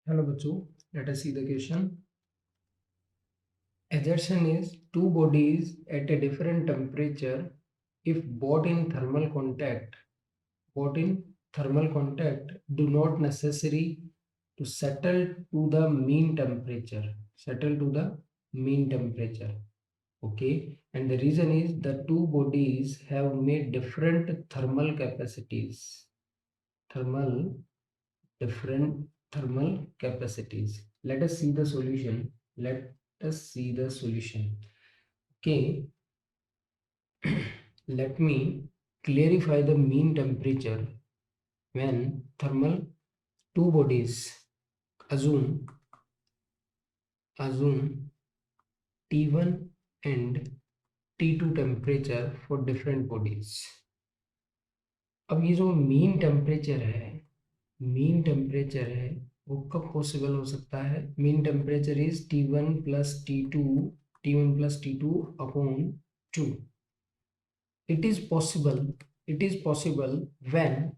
Hello बच्चों, let us see the question. Assertion is two bodies at a different temperature if both in thermal contact do not necessary to settle to the mean temperature. Okay, and the reason is the two bodies have made different thermal capacities. Different thermal capacities. Let us see the solution. Okay, let me clarify the mean temperature when thermal two bodies. Assume T1 and T2 temperature for different bodies. अब ये जो mean temperature है वो कब possible हो सकता है? Mean temperature is T1 plus T2 upon 2. It is possible when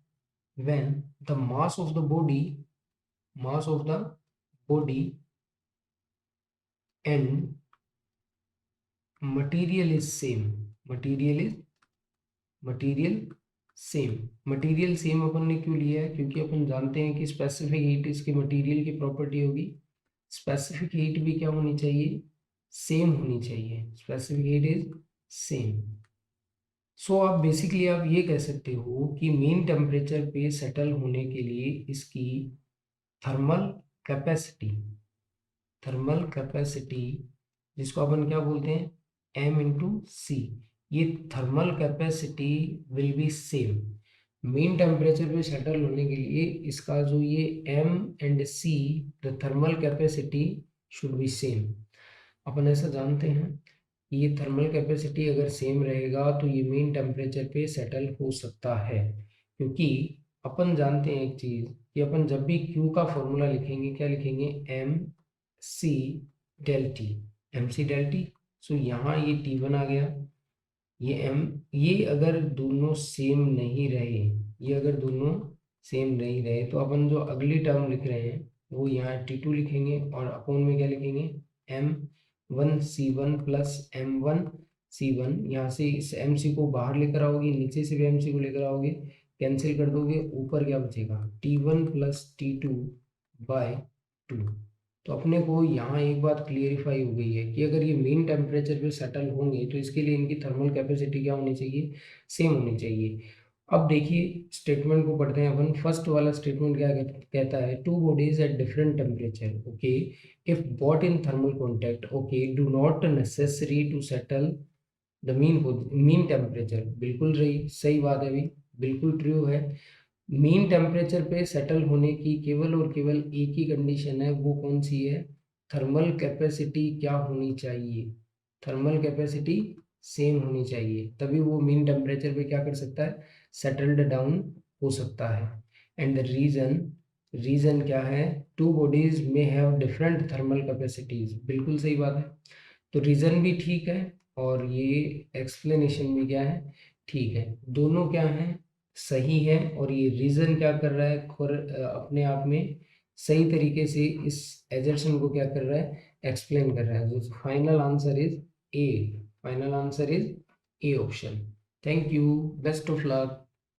the mass of the body and material is same. Material same अपन ने क्यों लिया है? क्योंकि अपन जानते हैं कि स्पेसिफिक हीट इसके मटेरियल की प्रॉपर्टी होगी. स्पेसिफिक हीट भी क्या होनी चाहिए? सेम होनी चाहिए. Specific heat is same. So आप बेसिकली आप ये कह सकते हो कि मीन टेम्परेचर पे सेटल होने के लिए इसकी थर्मल कैपेसिटी जिसको अपन क्या बोलते हैं? M/C. ये thermal capacity will be same. Mean temperature पे सेटल होने के लिए इसका जो ये M/C the thermal capacity should be same. अपन ऐसा जानते हैं ये थर्मल कैपेसिटी अगर सेम रहेगा तो ये मीन टेम्परेचर पे सेटल हो सकता है. क्योंकि अपन जानते हैं एक चीज कि अपन जब भी Q का फॉर्मूला लिखेंगे क्या लिखेंगे? MC del T. सो यहाँ ये T1 आ गया, ये अगर दोनों सेम नहीं रहे तो अपन जो अगली टर्म लिख रहे हैं वो यहाँ T2 लिखेंगे और अपॉन में क्या लिखेंगे? M1C1 plus M1C1. यहाँ से इस MC को बाहर लेकर आओगे, नीचे से भी MC को लेकर आओगे, कैंसिल कर दोगे, ऊपर क्या बचेगा? T1 plus T2 bye 2. तो अपने को यहाँ एक बात क्लियरिफाई हो गई है कि अगर ये मेन टेम्परेचर पे सेटल होंगे तो इसके लिए इनकी थर्मल कैपेसिटी क्या होनी चाहिए? सेम होनी चाहिए. अब देखिए स्टेटमेंट को पढ़ते हैं अपन. फर्स्ट वाला स्टेटमेंट क्या कहता है? Two bodies at different temperature, okay, if both in thermal contact, okay, do not necessary to settle the mean temperature. बिल्कुल सही बात है भाई, बिल्कुल ट्रू है. मीन टेम्परेचर पे सेटल होने की केवल और केवल एक ही कंडीशन है. वो कौन सी है? थर्मल कैपेसिटी क्या होनी चाहिए? थर्मल कैपेसिटी सेम होनी चाहिए, तभी वो मीन टेम्परेचर पे क्या कर सकता है? सेटल्ड डाउन हो सकता है. एंड द रीजन क्या है? टू बॉडीज में हैव डिफरेंट थर्मल कैपेसिटीज. बिल्कुल सही बात है. तो रीजन भी ठीक है और ये एक्सप्लेनेशन भी क्या है? ठीक है. दोनों क्या है? सही है. और ये रीजन क्या कर रहा है? अपने आप में सही तरीके से इस एजर्शन को क्या कर रहा है? एक्सप्लेन कर रहा है. जो final answer is a. Option. Thank you. Best of luck.